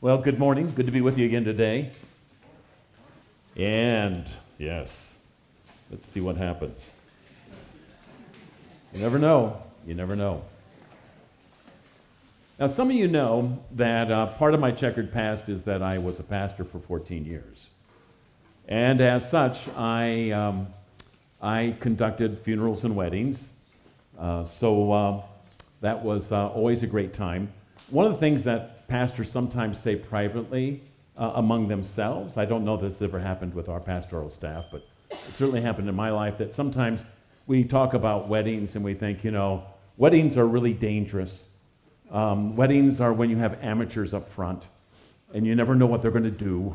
Well, good morning. Good to be with you again today. And, yes, let's see what happens. You never know. You never know. Now, some of you know that part of my checkered past is that I was a pastor for 14 years. And as such, I conducted funerals and weddings. So that was always a great time. One of the things that pastors sometimes say privately among themselves, I don't know if this ever happened with our pastoral staff, but it certainly happened in my life, that sometimes we talk about weddings and we think, weddings are really dangerous. Weddings are when you have amateurs up front and you never know what they're going to do,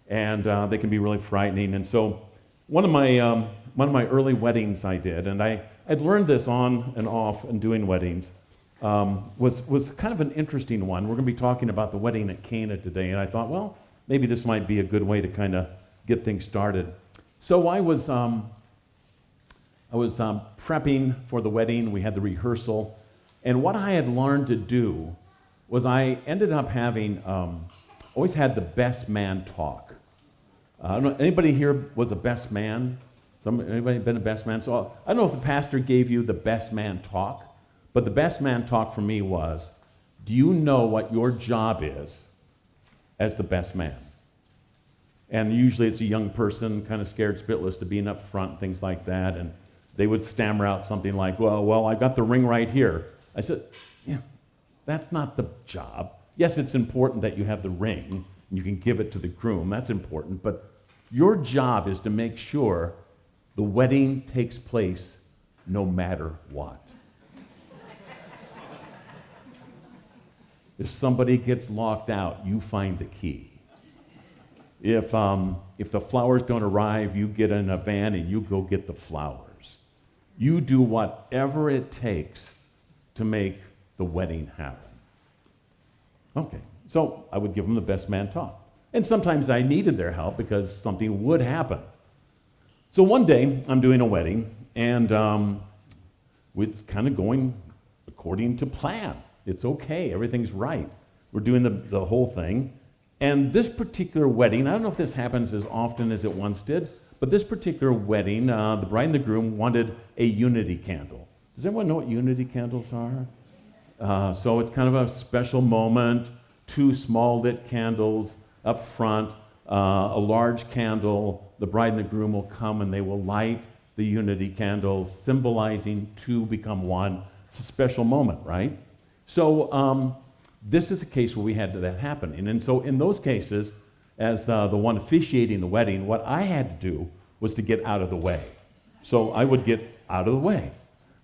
and they can be really frightening. And so one of my early weddings I did, and I'd learned this on and off in doing weddings, was kind of an interesting one. We're going to be talking about the wedding at Cana today, and I thought, well, maybe this might be a good way to kind of get things started. So I was prepping for the wedding. We had the rehearsal, and what I had learned to do was I ended up having always had the best man talk. I don't know, anybody here was a best man? Anybody been a best man? So I don't know if the pastor gave you the best man talk, but the best man talk for me was, do you know what your job is as the best man? And usually it's a young person, kind of scared spitless to being up front, things like that, and they would stammer out something like, well, I got the ring right here. I said, yeah, that's not the job. Yes, it's important that you have the ring, and you can give it to the groom, that's important, but your job is to make sure the wedding takes place no matter what. If somebody gets locked out, you find the key. If the flowers don't arrive, you get in a van and you go get the flowers. You do whatever it takes to make the wedding happen. Okay, so I would give them the best man talk. And sometimes I needed their help because something would happen. So one day, I'm doing a wedding, and it's kind of going according to plan. It's okay, everything's right. We're doing the whole thing. And this particular wedding, I don't know if this happens as often as it once did, but this particular wedding, the bride and the groom wanted a unity candle. Does everyone know what unity candles are? So it's kind of a special moment, 2 small lit candles up front, a large candle. The bride and the groom will come and they will light the unity candles, symbolizing 2 become 1. It's a special moment, right? So this is a case where we had that happening. And so in those cases, as the one officiating the wedding, what I had to do was to get out of the way. So I would get out of the way.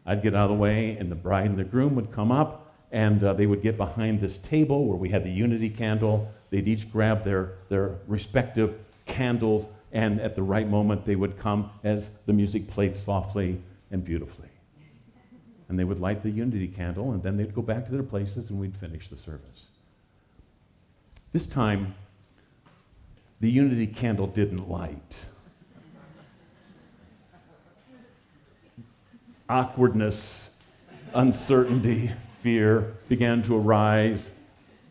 I'd get out of the way, and the bride and the groom would come up, and they would get behind this table where we had the unity candle. They'd each grab their respective candles, and at the right moment, they would come as the music played softly and beautifully. And they would light the unity candle, and then they'd go back to their places, and we'd finish the service. This time, the unity candle didn't light. Awkwardness, uncertainty, fear began to arise.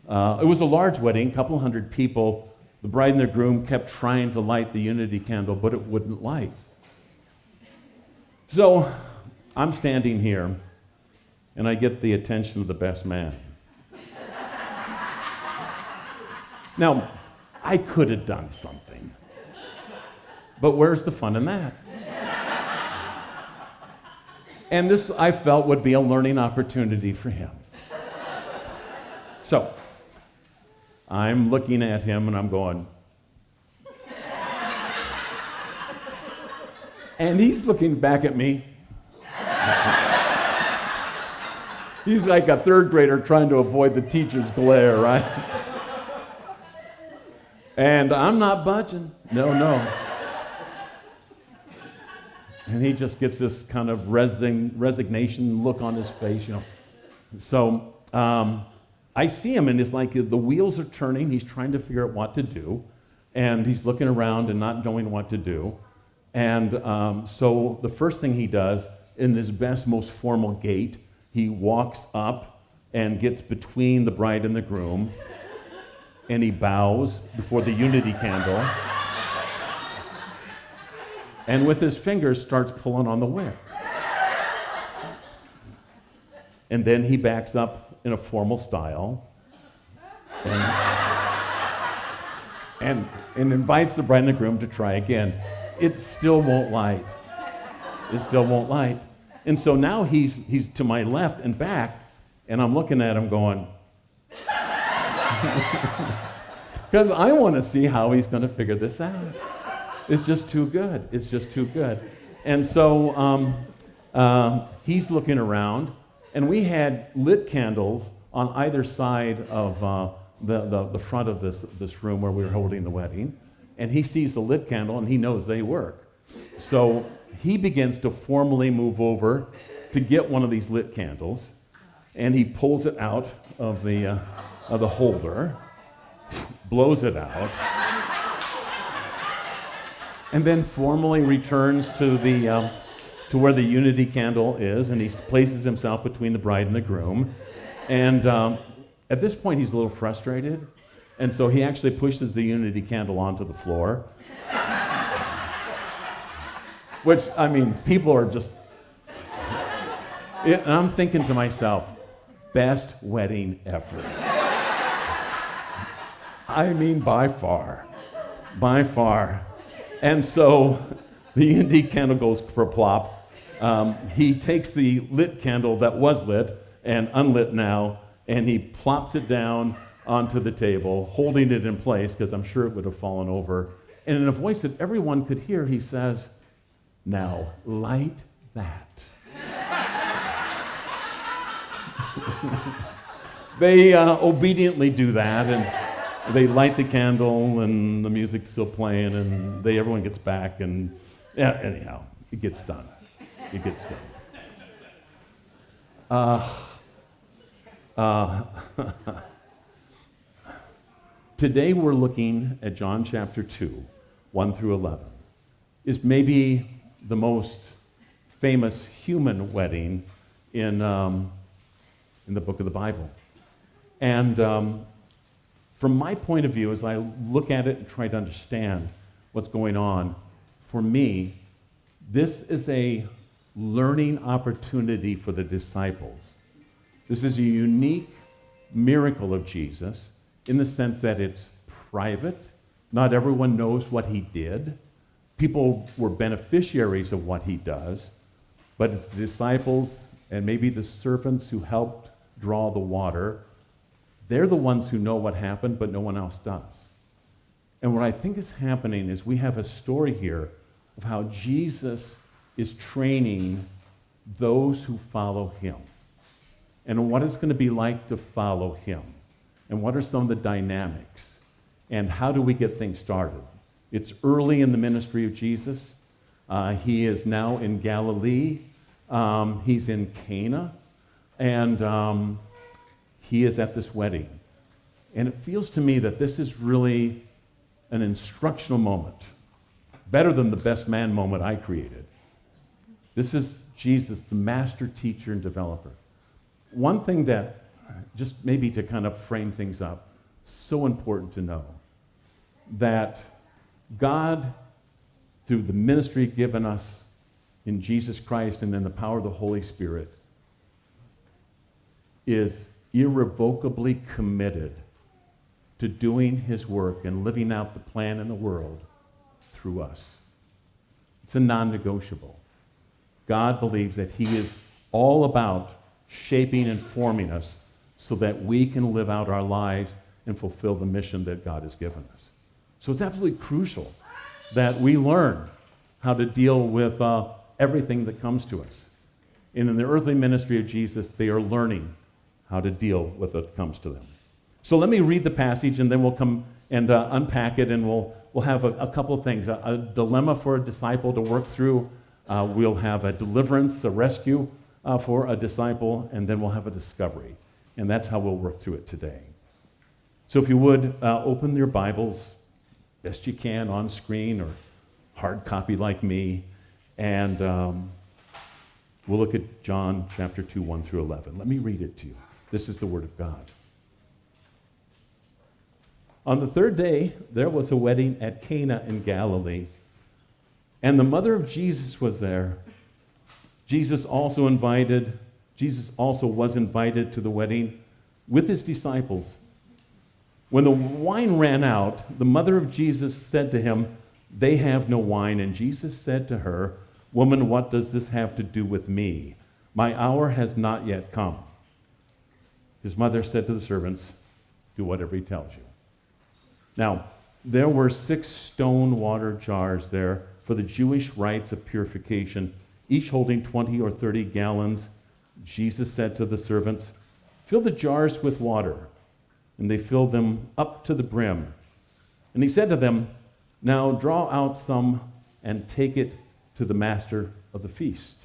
It was a large wedding, a couple hundred people. The bride and the groom kept trying to light the unity candle, but it wouldn't light. So I'm standing here, and I get the attention of the best man. Now, I could have done something, but where's the fun in that? And this, I felt, would be a learning opportunity for him. So, I'm looking at him and I'm going, and he's looking back at me. He's like a 3rd grader trying to avoid the teacher's glare, right? And I'm not budging. No. And he just gets this kind of resignation look on his face, So I see him, and it's like the wheels are turning. He's trying to figure out what to do, and he's looking around and not knowing what to do. And so the first thing he does, in his best, most formal gait, he walks up and gets between the bride and the groom and he bows before the unity candle, and with his fingers starts pulling on the wick. And then he backs up in a formal style and invites the bride and the groom to try again. It still won't light. It still won't light. And so now he's to my left and back, and I'm looking at him going, because I want to see how he's going to figure this out. It's just too good. It's just too good. And so he's looking around, and we had lit candles on either side of the front of this room where we were holding the wedding. And he sees the lit candle, and he knows they work. So he begins to formally move over to get one of these lit candles, and he pulls it out of the holder, blows it out, and then formally returns to where the unity candle is, and he places himself between the bride and the groom. And at this point, he's a little frustrated, and so he actually pushes the unity candle onto the floor. Which, I mean, people are just... and I'm thinking to myself, best wedding ever. I mean, by far. By far. And so the unity candle goes plop. He takes the lit candle that was lit and unlit now, and he plops it down onto the table, holding it in place, because I'm sure it would have fallen over. And in a voice that everyone could hear, he says, "Now light that." They obediently do that, and they light the candle, and the music's still playing, and everyone gets back, and yeah, anyhow, it gets done. It gets done. Today we're looking at John chapter 2, 1 through 11. Is maybe the most famous human wedding in the book of the Bible. And from my point of view, as I look at it and try to understand what's going on, for me, this is a learning opportunity for the disciples. This is a unique miracle of Jesus in the sense that it's private. Not everyone knows what he did. People were beneficiaries of what he does, but it's the disciples and maybe the servants who helped draw the water. They're the ones who know what happened, but no one else does. And what I think is happening is we have a story here of how Jesus is training those who follow him, and what it's going to be like to follow him, and what are some of the dynamics, and how do we get things started. It's early in the ministry of Jesus. He is now in Galilee. He's in Cana, and he is at this wedding. And it feels to me that this is really an instructional moment, better than the best man moment I created. This is Jesus, the master teacher and developer. One thing that, just maybe to kind of frame things up, so important to know, that God, through the ministry given us in Jesus Christ and in the power of the Holy Spirit, is irrevocably committed to doing his work and living out the plan in the world through us. It's a non-negotiable. God believes that he is all about shaping and forming us so that we can live out our lives and fulfill the mission that God has given us. So it's absolutely crucial that we learn how to deal with everything that comes to us. And in the earthly ministry of Jesus, they are learning how to deal with what comes to them. So let me read the passage, and then we'll come and unpack it, and we'll have a couple of things. A dilemma for a disciple to work through. We'll have a deliverance, a rescue for a disciple, and then we'll have a discovery. And that's how we'll work through it today. So if you would, open your Bibles best you can on screen or hard copy like me, and we'll look at John chapter 2, 1 through 11. Let me read it to you. This is the Word of God. On the third day, there was a wedding at Cana in Galilee, and the mother of Jesus was there. Jesus also was invited to the wedding with his disciples. When the wine ran out, the mother of Jesus said to him, "They have no wine." And Jesus said to her, "Woman, what does this have to do with me? My hour has not yet come." His mother said to the servants, "Do whatever he tells you." Now, there were 6 stone water jars there for the Jewish rites of purification, each holding 20 or 30 gallons. Jesus said to the servants, "Fill the jars with water." And they filled them up to the brim. And he said to them, "Now draw out some and take it to the master of the feast."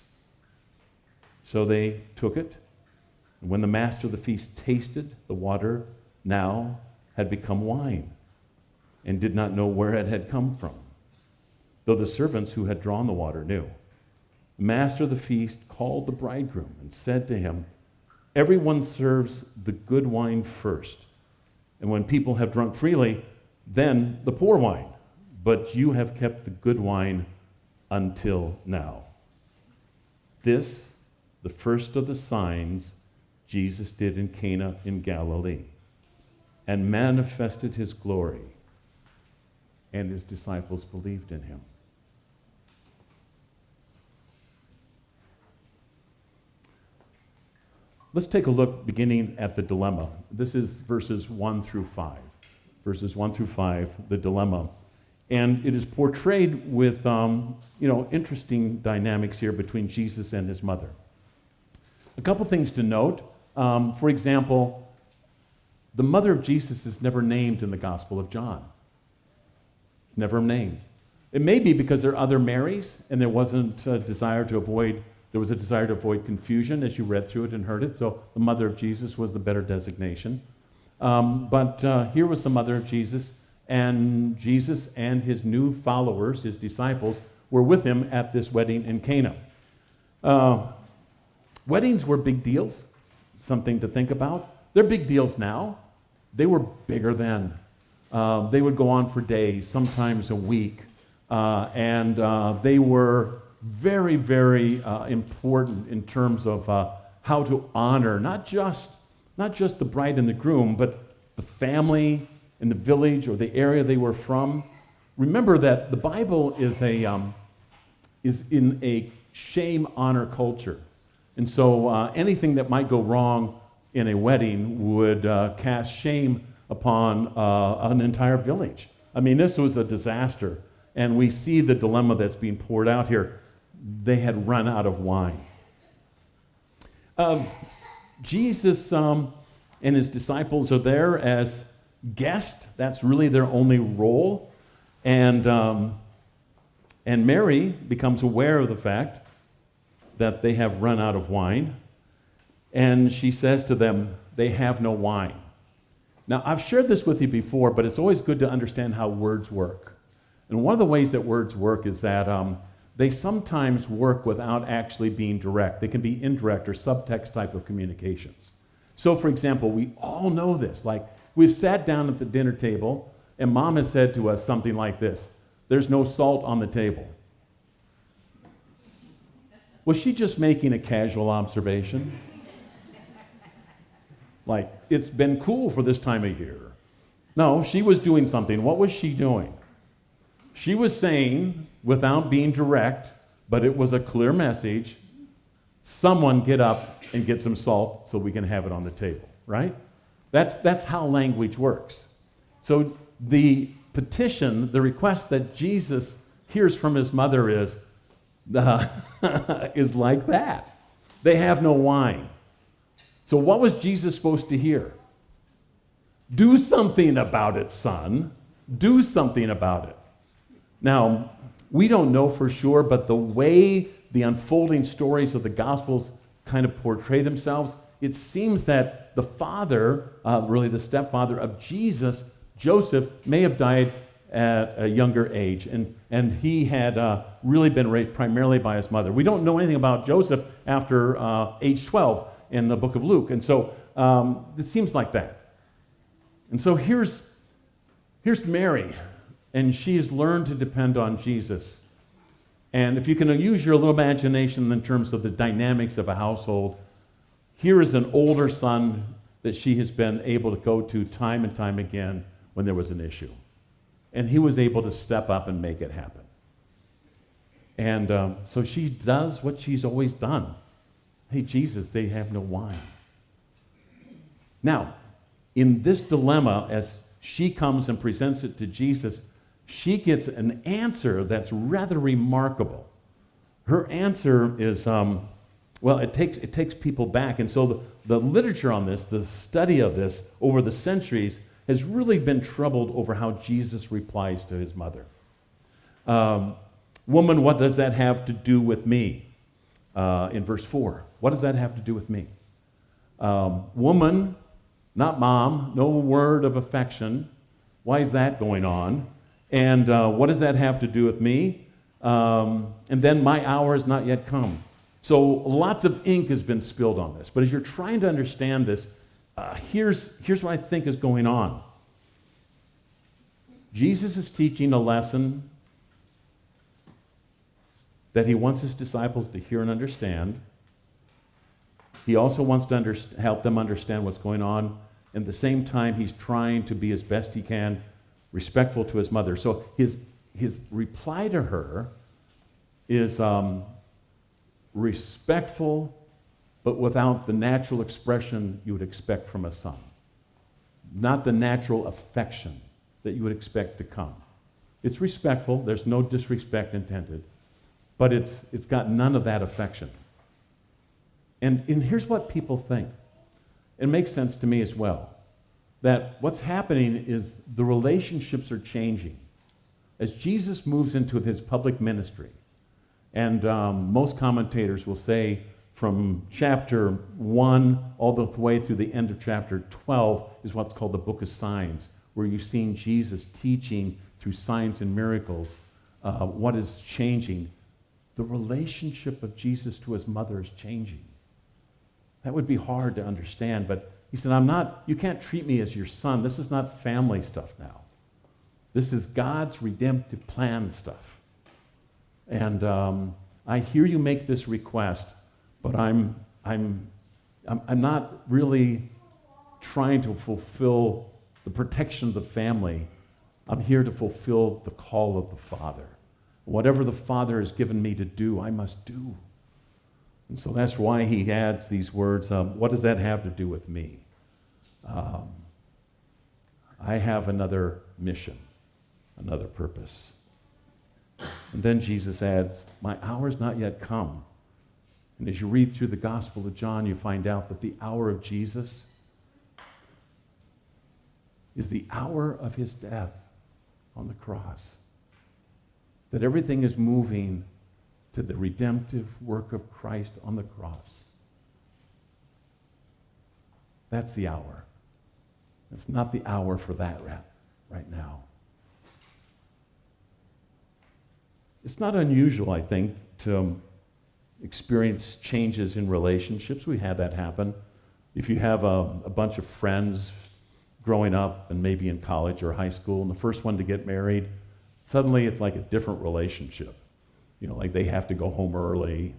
So they took it. And when the master of the feast tasted the water now had become wine, and did not know where it had come from, though the servants who had drawn the water knew. The master of the feast called the bridegroom and said to him, "Everyone serves the good wine first, and when people have drunk freely, then the poor wine. But you have kept the good wine until now." This, the first of the signs Jesus did in Cana in Galilee, and manifested his glory, and his disciples believed in him. Let's take a look beginning at the dilemma. This is verses 1 through 5. Verses 1 through 5, the dilemma. And it is portrayed with interesting dynamics here between Jesus and his mother. A couple things to note. For example, the mother of Jesus is never named in the Gospel of John. It's never named. It may be because there are other Marys, and there was a desire to avoid confusion as you read through it and heard it. So the mother of Jesus was the better designation. But here was the mother of Jesus, and Jesus and his new followers, his disciples, were with him at this wedding in Cana. Weddings were big deals, something to think about. They're big deals now. They were bigger then. They would go on for days, sometimes a week, and they were very, very important in terms of how to honor not just the bride and the groom, but the family in the village or the area they were from. Remember that the Bible is in a shame-honor culture. And so anything that might go wrong in a wedding would cast shame upon an entire village. I mean, this was a disaster. And we see the dilemma that's being poured out here. They had run out of wine. Jesus and his disciples are there as guests. That's really their only role. And Mary becomes aware of the fact that they have run out of wine. And she says to them, "They have no wine." Now, I've shared this with you before, but it's always good to understand how words work. And one of the ways that words work is that they sometimes work without actually being direct. They can be indirect or subtext type of communications. So, for example, we all know this. Like, we've sat down at the dinner table, and Mom has said to us something like this: "There's no salt on the table." Was she just making a casual observation? Like, it's been cool for this time of year. No, she was doing something. What was she doing? She was saying, without being direct, but it was a clear message, someone get up and get some salt so we can have it on the table, right? That's how language works. So the petition, the request that Jesus hears from his mother is like that. They have no wine. So what was Jesus supposed to hear? Do something about it, son. Do something about it. Now, we don't know for sure, but the way the unfolding stories of the Gospels kind of portray themselves, it seems that the father, really the stepfather of Jesus, Joseph, may have died at a younger age, and he had really been raised primarily by his mother. We don't know anything about Joseph after age 12 in the book of Luke, and so it seems like that. And so here's Here's Mary, and she has learned to depend on Jesus. And if you can use your little imagination in terms of the dynamics of a household, here is an older son that she has been able to go to time and time again when there was an issue. And he was able to step up and make it happen. And so she does what she's always done. Hey, Jesus, they have no wine. Now, in this dilemma, as she comes and presents it to Jesus, she gets an answer that's rather remarkable. Her answer is, it takes people back. And so the literature on this, the study of this over the centuries, has really been troubled over how Jesus replies to his mother. Woman, what does that have to do with me? In verse 4, what does that have to do with me? Woman, not mom, no word of affection. Why is that going on? And what does that have to do with me? And then my hour has not yet come. So lots of ink has been spilled on this. But as you're trying to understand this, here's what I think is going on. Jesus is teaching a lesson that he wants his disciples to hear and understand. He also wants to help them understand what's going on. And at the same time, he's trying to be as best he can respectful to his mother. So his reply to her is respectful, but without the natural expression you would expect from a son. Not the natural affection that you would expect to come. It's respectful, there's no disrespect intended, but it's got none of that affection. And here's what people think. It makes sense to me as well, that what's happening is the relationships are changing. As Jesus moves into his public ministry, and most commentators will say from chapter 1 all the way through the end of chapter 12 is what's called the book of signs, where you've seen Jesus teaching through signs and miracles what is changing. The relationship of Jesus to his mother is changing. That would be hard to understand, but he said, you can't treat me as your son. This is not family stuff now. This is God's redemptive plan stuff. And I hear you make this request, but I'm not really trying to fulfill the protection of the family. I'm here to fulfill the call of the Father. Whatever the Father has given me to do, I must do. And so that's why he adds these words, what does that have to do with me? I have another mission, another purpose. And then Jesus adds, my hour's not yet come. And as you read through the Gospel of John, you find out that the hour of Jesus is the hour of his death on the cross. That everything is moving to the redemptive work of Christ on the cross. That's the hour. It's not the hour for that right now. It's not unusual, I think, to experience changes in relationships. We had that happen. If you have a bunch of friends growing up and maybe in college or high school, and the first one to get married, suddenly it's like a different relationship. Like they have to go home early,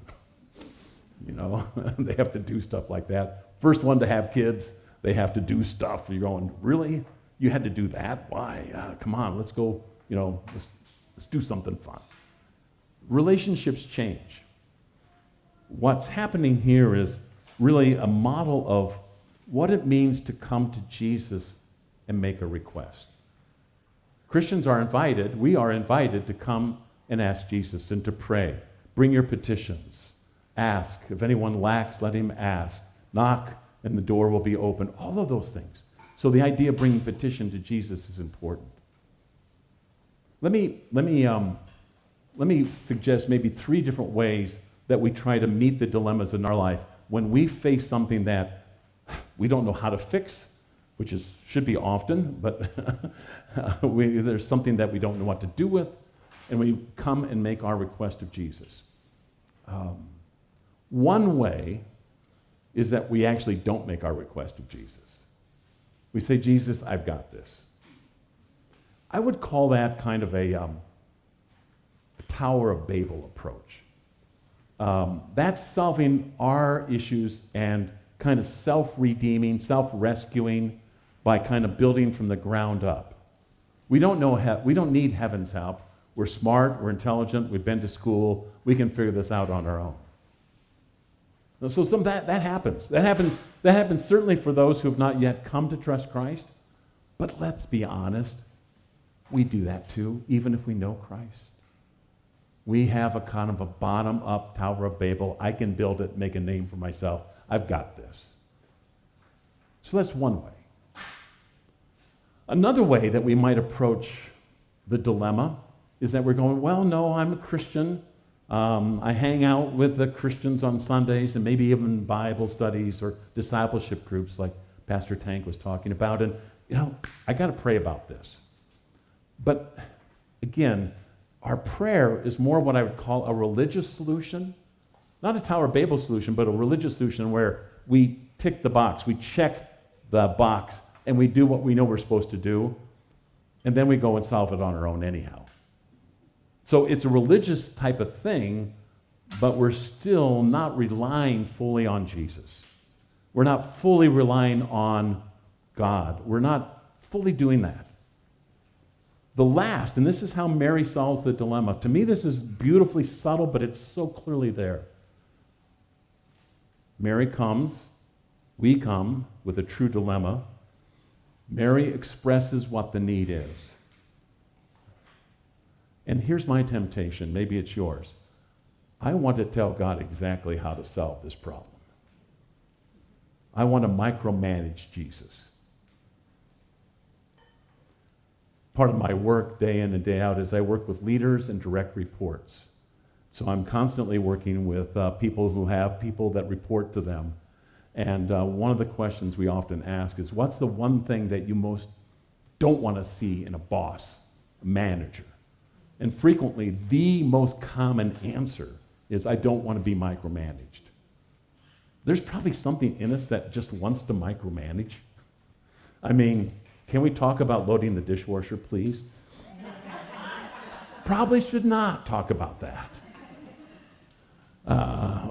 they have to do stuff like that. First one to have kids, they have to do stuff. You're going, really? You had to do that? Why? Come on, let's go, let's do something fun. Relationships change. What's happening here is really a model of what it means to come to Jesus and make a request. Christians are invited, we are invited to come and ask Jesus and to pray. Bring your petitions. Ask. If anyone lacks, let him ask. Knock, and the door will be open. All of those things. So the idea of bringing petition to Jesus is important. Let me suggest maybe 3 different ways that we try to meet the dilemmas in our life when we face something that we don't know how to fix, which should be often, but there's something that we don't know what to do with, and we come and make our request of Jesus. One way is that we actually don't make our request of Jesus. We say, Jesus, I've got this. I would call that kind of a Tower of Babel approach. That's solving our issues and kind of self-redeeming, self-rescuing by kind of building from the ground up. We don't need heaven's help. We're smart, we're intelligent, we've been to school, we can figure this out on our own. So that happens. That happens certainly for those who have not yet come to trust Christ. But let's be honest, we do that too, even if we know Christ. We have a kind of a bottom-up Tower of Babel. I can build it, make a name for myself. I've got this. So that's one way. Another way that we might approach the dilemma is that we're going, well, no, I'm a Christian. I hang out with the Christians on Sundays and maybe even Bible studies or discipleship groups like Pastor Tank was talking about. And, I got to pray about this. But again, our prayer is more what I would call a religious solution. Not a Tower of Babel solution, but a religious solution where we tick the box, we check the box, and we do what we know we're supposed to do, and then we go and solve it on our own anyhow. So it's a religious type of thing, but we're still not relying fully on Jesus. We're not fully relying on God. We're not fully doing that. The last, and this is how Mary solves the dilemma. To me, this is beautifully subtle, but it's so clearly there. Mary comes, we come with a true dilemma. Mary expresses what the need is. And here's my temptation, maybe it's yours. I want to tell God exactly how to solve this problem. I want to micromanage Jesus. Part of my work day in and day out is I work with leaders and direct reports. So I'm constantly working with people who have people that report to them. And one of the questions we often ask is, what's the one thing that you most don't want to see in a boss, a manager? And frequently, the most common answer is, I don't want to be micromanaged. There's probably something in us that just wants to micromanage. I mean, can we talk about loading the dishwasher, please? Probably should not talk about that.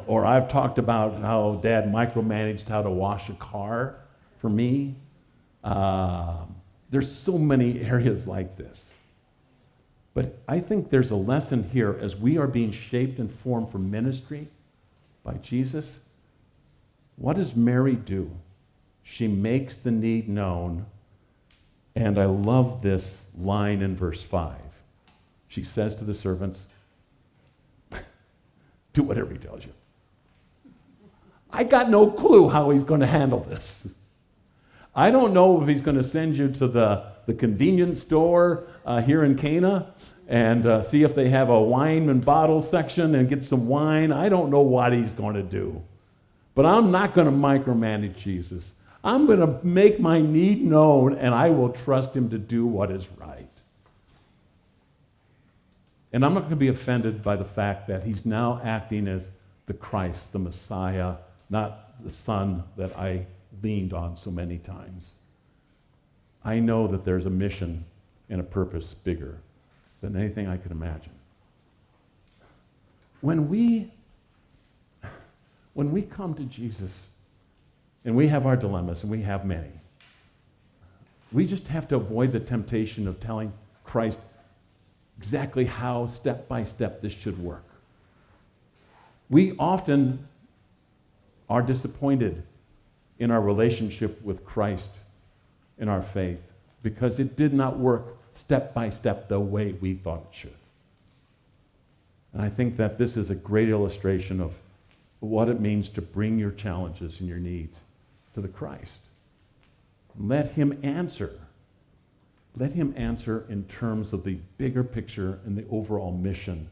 Or I've talked about how Dad micromanaged how to wash a car for me. There's so many areas like this. But I think there's a lesson here as we are being shaped and formed for ministry by Jesus. What does Mary do? She makes the need known. And I love this line in verse 5. She says to the servants, do whatever he tells you. I got no clue how he's going to handle this. I don't know if he's going to send you to the convenience store here in Cana and see if they have a wine and bottle section and get some wine. I don't know what he's going to do. But I'm not going to micromanage Jesus. I'm going to make my need known, and I will trust him to do what is right. And I'm not going to be offended by the fact that he's now acting as the Christ, the Messiah, not the Son that I leaned on so many times. I know that there's a mission and a purpose bigger than anything I could imagine. When we come to Jesus, and we have our dilemmas, and we have many, we just have to avoid the temptation of telling Christ exactly how, step by step, this should work. We often are disappointed in our relationship with Christ in our faith because it did not work step by step the way we thought it should. And I think that this is a great illustration of what it means to bring your challenges and your needs to the Christ. Let him answer. Let him answer in terms of the bigger picture and the overall mission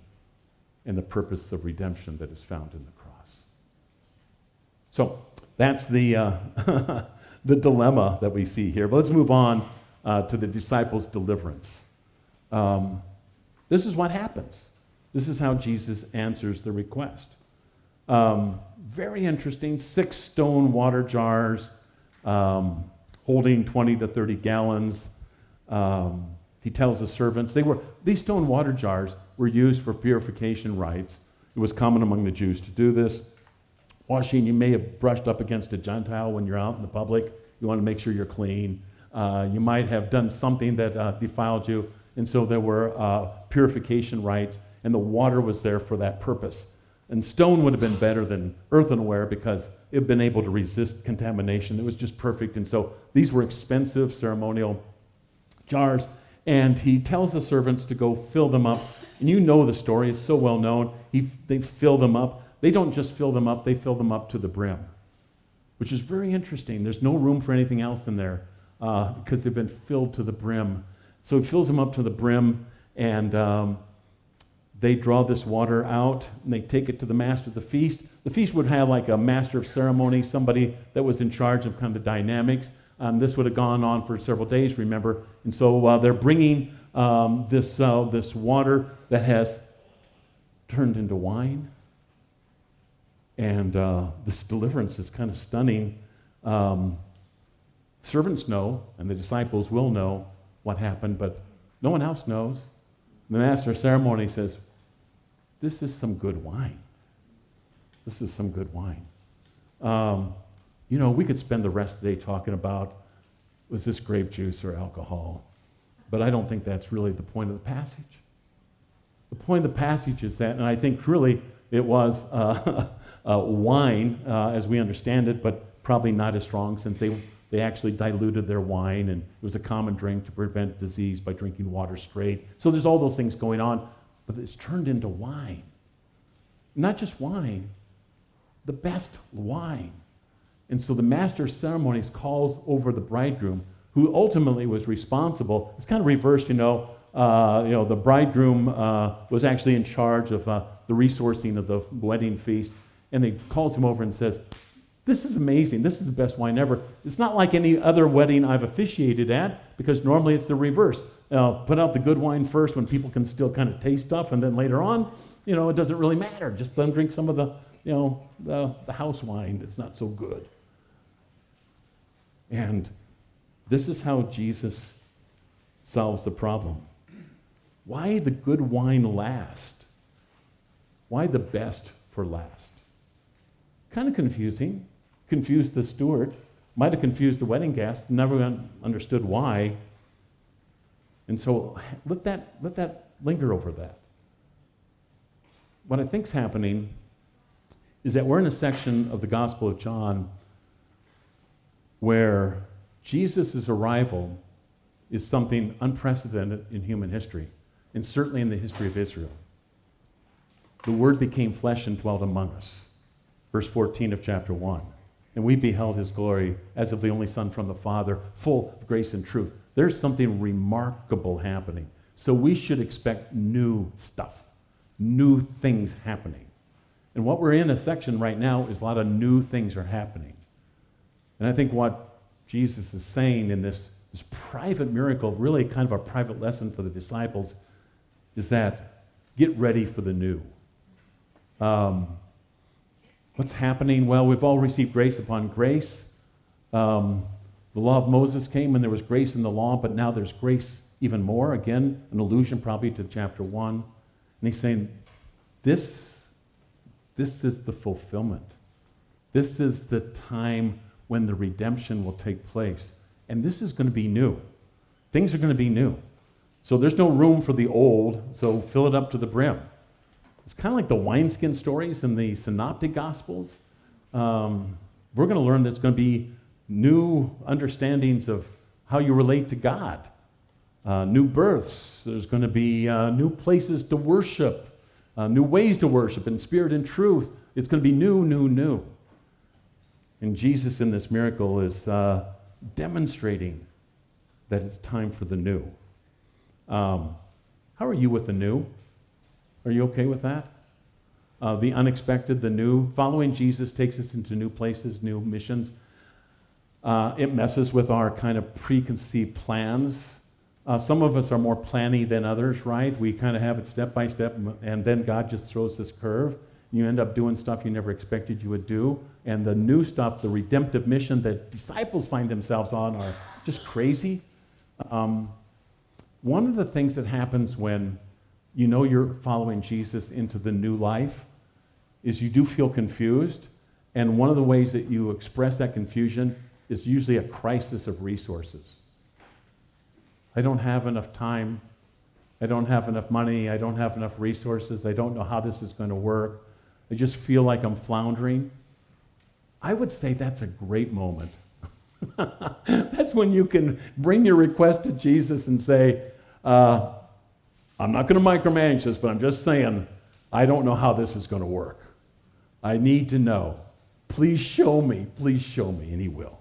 and the purpose of redemption that is found in the cross. So that's the the dilemma that we see here. But let's move on to the disciples' deliverance. This is what happens. This is how Jesus answers the request. Very interesting. 6 stone water jars holding 20 to 30 gallons. he tells the servants, these stone water jars were used for purification rites. It was common among the Jews to do this. Washing, you may have brushed up against a Gentile when you're out in the public. You want to make sure you're clean. You might have done something that defiled you. And so there were purification rites, and the water was there for that purpose. And stone would have been better than earthenware because it had been able to resist contamination. It was just perfect. And so these were expensive ceremonial jars. And he tells the servants to go fill them up. And you know the story. It's so well known. They fill them up. They don't just fill them up. They fill them up to the brim, which is very interesting. There's no room for anything else in there because they've been filled to the brim. So he fills them up to the brim, and they draw this water out, and they take it to the master of the feast. The feast would have like a master of ceremonies, somebody that was in charge of kind of dynamics. This would have gone on for several days, remember. And so they're bringing this water that has turned into wine. And this deliverance is kind of stunning. Servants know, and the disciples will know what happened, but no one else knows. The master of ceremony says, this is some good wine. This is some good wine. We could spend the rest of the day talking about, was this grape juice or alcohol? But I don't think that's really the point of the passage. The point of the passage is that, and I think truly it was wine as we understand it, but probably not as strong since they actually diluted their wine, and it was a common drink to prevent disease by drinking water straight. So there's all those things going on, but it's turned into wine. Not just wine, the best wine. And so the master of ceremonies calls over the bridegroom, who ultimately was responsible. It's kind of reversed, the bridegroom was actually in charge of the resourcing of the wedding feast, and he calls him over and says, this is amazing. This is the best wine ever. It's not like any other wedding I've officiated at, because normally it's the reverse. Put out the good wine first when people can still kind of taste stuff, and then later on, it doesn't really matter. Just let them drink some of the house wine that's not so good. And this is how Jesus solves the problem. Why the good wine last? Why the best for last? Kind of confusing. Confused the steward. Might have confused the wedding guest. Never understood why. And so let that linger over that. What I think's happening is that we're in a section of the Gospel of John where Jesus' arrival is something unprecedented in human history, and certainly in the history of Israel. The Word became flesh and dwelt among us. Verse 14 of chapter 1. And we beheld his glory as of the only Son from the Father, full of grace and truth. There's something remarkable happening. So we should expect new stuff, new things happening. And what we're in a section right now is a lot of new things are happening. And I think what Jesus is saying in this private miracle, really kind of a private lesson for the disciples, is that get ready for the new. What's happening? Well, we've all received grace upon grace. The law of Moses came and there was grace in the law, but now there's grace even more. Again, an allusion probably to chapter 1. And he's saying, this is the fulfillment. This is the time when the redemption will take place. And this is going to be new. Things are going to be new. So there's no room for the old, so fill it up to the brim. It's kind of like the wineskin stories in the synoptic gospels. We're going to learn there's going to be new understandings of how you relate to God, new births. There's going to be new places to worship, new ways to worship in spirit and truth. It's going to be new. And Jesus in this miracle is demonstrating that it's time for the new. How are you with the new? Are you okay with that? The unexpected, the new. Following Jesus takes us into new places, new missions. It messes with our kind of preconceived plans. Some of us are more planny than others, right? We kind of have it step by step, and then God just throws this curve. You end up doing stuff you never expected you would do. And the new stuff, the redemptive mission that disciples find themselves on, are just crazy. One of the things that happens when you know you're following Jesus into the new life is you do feel confused. And one of the ways that you express that confusion is usually a crisis of resources. I don't have enough time. I don't have enough money. I don't have enough resources. I don't know how this is going to work. I just feel like I'm floundering. I would say that's a great moment. That's when you can bring your request to Jesus and say, I'm not going to micromanage this, but I'm just saying, I don't know how this is going to work. I need to know. Please show me, and he will.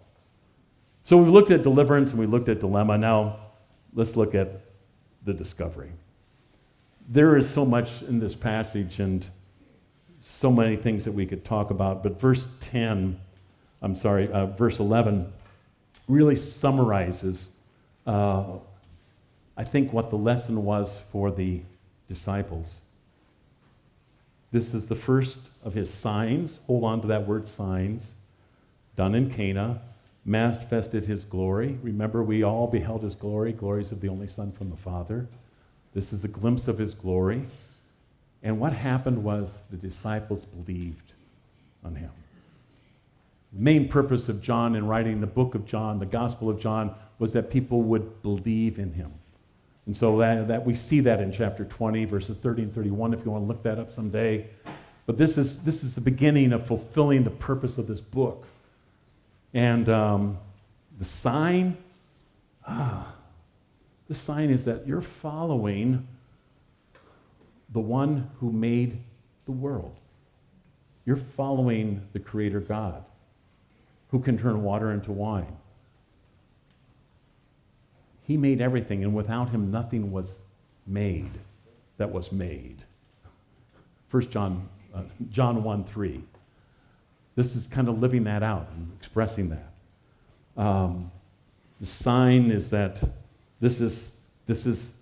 So we've looked at deliverance and we looked at dilemma. Now let's look at the discovery. There is so much in this passage and so many things that we could talk about, but verse 11 really summarizes, I think, what the lesson was for the disciples. This is the first of his signs. Hold on to that word, signs. Done in Cana, manifested his glory. Remember, we all beheld his glory, glories of the only Son from the Father. This is a glimpse of his glory. And what happened was the disciples believed on him. The main purpose of John in writing the book of John, the Gospel of John, was that people would believe in him. And so that we see that in chapter 20, verses 30 and 31, if you want to look that up someday. But this is the beginning of fulfilling the purpose of this book. And the sign is that you're following the one who made the world. You're following the Creator God, who can turn water into wine. He made everything, and without him, nothing was made that was made. 1 John 1:3. This is kind of living that out and expressing that. The sign is that this is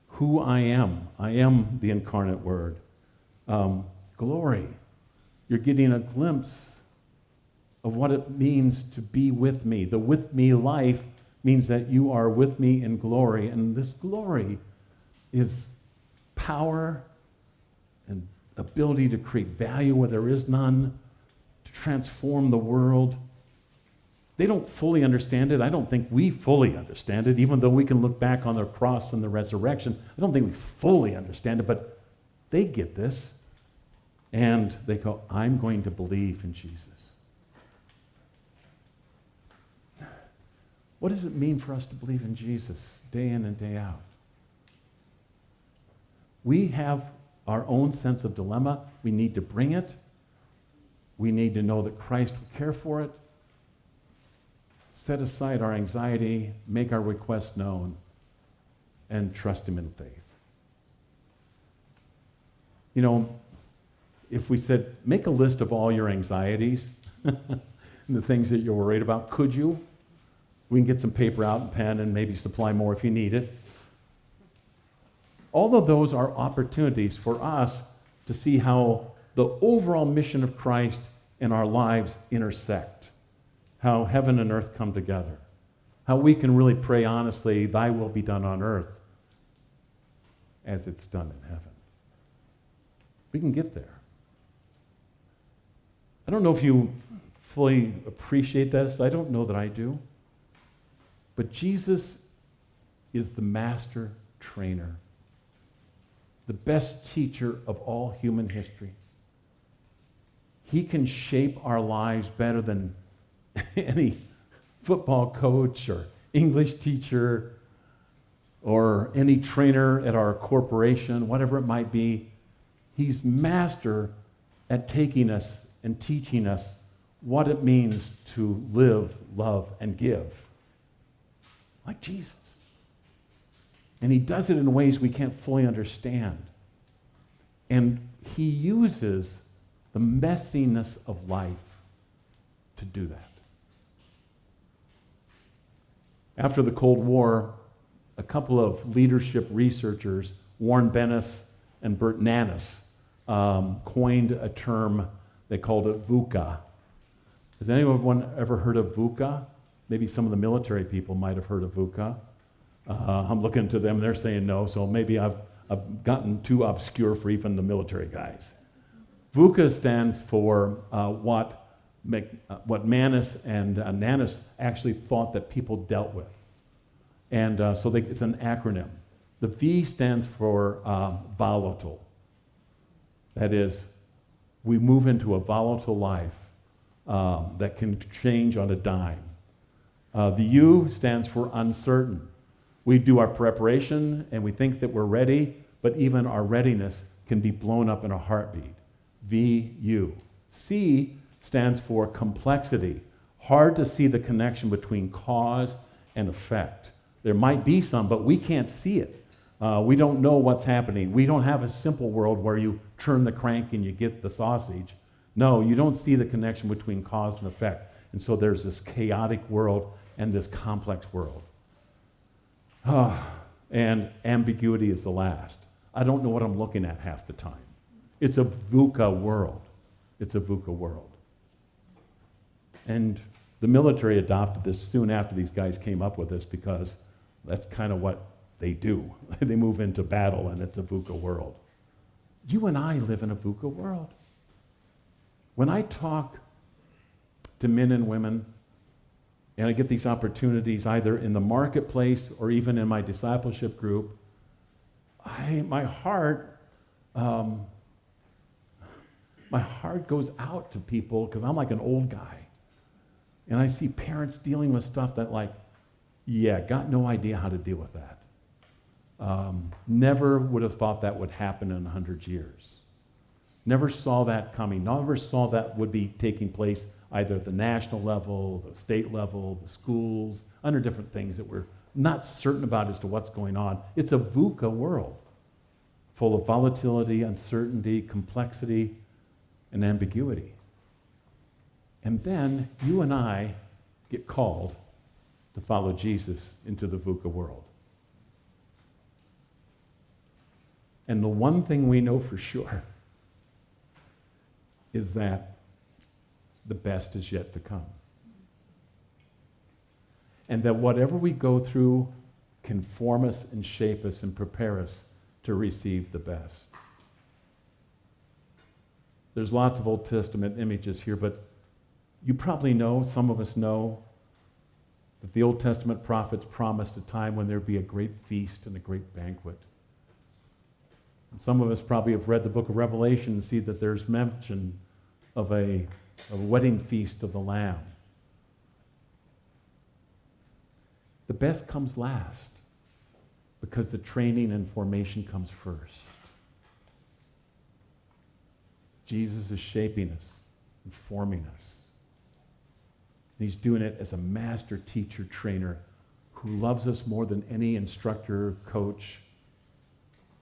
who I am. I am the incarnate Word. Glory. You're getting a glimpse of what it means to be with me. The with me life means that you are with me in glory, and this glory is power and ability to create value where there is none, to transform the world. They don't fully understand it. I don't think we fully understand it, even though we can look back on the cross and the resurrection. I don't think we fully understand it, but they get this, and they go, I'm going to believe in Jesus. What does it mean for us to believe in Jesus day in and day out? We have our own sense of dilemma. We need to bring it. We need to know that Christ will care for it. Set aside our anxiety, make our requests known, and trust him in faith. You know, if we said, make a list of all your anxieties and the things that you're worried about, could you? We can get some paper out and pen and maybe supply more if you need it. All of those are opportunities for us to see how the overall mission of Christ and our lives intersect, how heaven and earth come together, how we can really pray honestly, thy will be done on earth as it's done in heaven. We can get there. I don't know if you fully appreciate this. I don't know that I do. But Jesus is the master trainer, the best teacher of all human history. He can shape our lives better than any football coach or English teacher or any trainer at our corporation, whatever it might be. He's master at taking us and teaching us what it means to live, love, and give. Like Jesus. And he does it in ways we can't fully understand. And he uses the messiness of life to do that. After the Cold War, a couple of leadership researchers, Warren Bennis and Bert Nanas, coined a term. They called it VUCA. Has anyone ever heard of VUCA? Maybe some of the military people might have heard of VUCA. I'm looking to them, they're saying no, so maybe I've gotten too obscure for even the military guys. VUCA stands for what Manus and Nanus actually thought that people dealt with. And it's an acronym. The V stands for volatile. That is, we move into a volatile life that can change on a dime. The U stands for uncertain. We do our preparation and we think that we're ready, but even our readiness can be blown up in a heartbeat. VU. C stands for complexity. Hard to see the connection between cause and effect. There might be some, but we can't see it. We don't know what's happening. We don't have a simple world where you turn the crank and you get the sausage. No, you don't see the connection between cause and effect. And so there's this chaotic world and this complex world. And ambiguity is the last. I don't know what I'm looking at half the time. It's a VUCA world. It's a VUCA world. And the military adopted this soon after these guys came up with this because that's kind of what they do. They move into battle and it's a VUCA world. You and I live in a VUCA world. When I talk to men and women, and I get these opportunities either in the marketplace or even in my discipleship group, my heart goes out to people because I'm like an old guy. And I see parents dealing with stuff that got no idea how to deal with that. Never would have thought that would happen in 100 years. Never saw that coming. Never saw that would be taking place either at the national level, the state level, the schools, under different things that we're not certain about as to what's going on. It's a VUCA world full of volatility, uncertainty, complexity, and ambiguity. And then you and I get called to follow Jesus into the VUCA world. And the one thing we know for sure is that the best is yet to come. And that whatever we go through can form us and shape us and prepare us to receive the best. There's lots of Old Testament images here, but you probably know, some of us know, that the Old Testament prophets promised a time when there'd be a great feast and a great banquet. And some of us probably have read the book of Revelation and see that there's mention of a wedding feast of the Lamb. The best comes last because the training and formation comes first. Jesus is shaping us and forming us. And he's doing it as a master teacher, trainer who loves us more than any instructor, coach,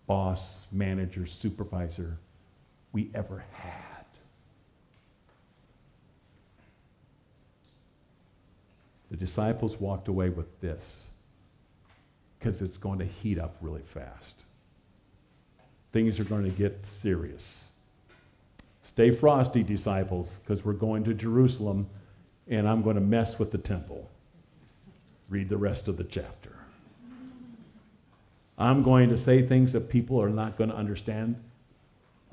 boss, manager, supervisor we ever had. The disciples walked away with this because it's going to heat up really fast. Things are going to get serious. Stay frosty, disciples, because we're going to Jerusalem and I'm going to mess with the temple. Read the rest of the chapter. I'm going to say things that people are not going to understand.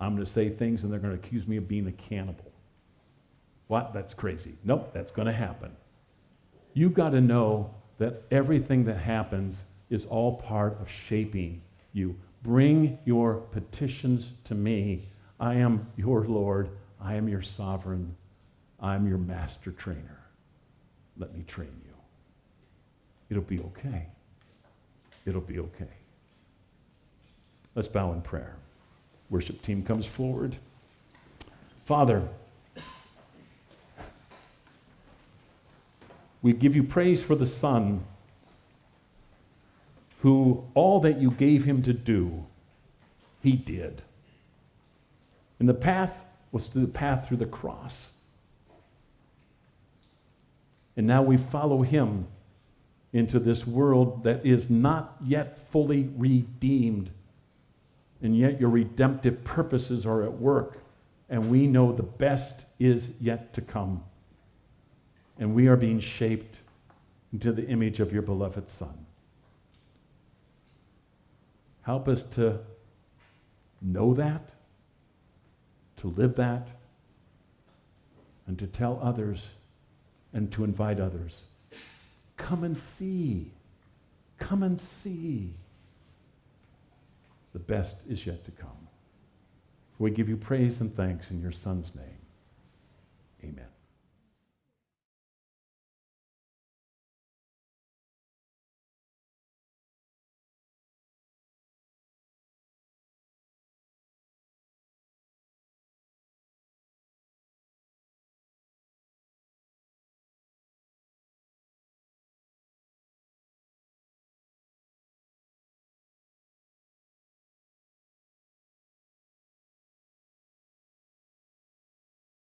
I'm going to say things and they're going to accuse me of being a cannibal. What? That's crazy. Nope, that's going to happen. You've got to know that everything that happens is all part of shaping you. Bring your petitions to me. I am your Lord. I am your sovereign. I am your master trainer. Let me train you. It'll be okay. It'll be okay. Let's bow in prayer. Worship team comes forward. Father, we give you praise for the Son, who all that you gave him to do, he did. And the path was the path through the cross. And now we follow him into this world that is not yet fully redeemed. And yet your redemptive purposes are at work. And we know the best is yet to come. And we are being shaped into the image of your beloved Son. Help us to know that, to live that, and to tell others and to invite others. Come and see. Come and see. The best is yet to come. We give you praise and thanks in your Son's name. Amen.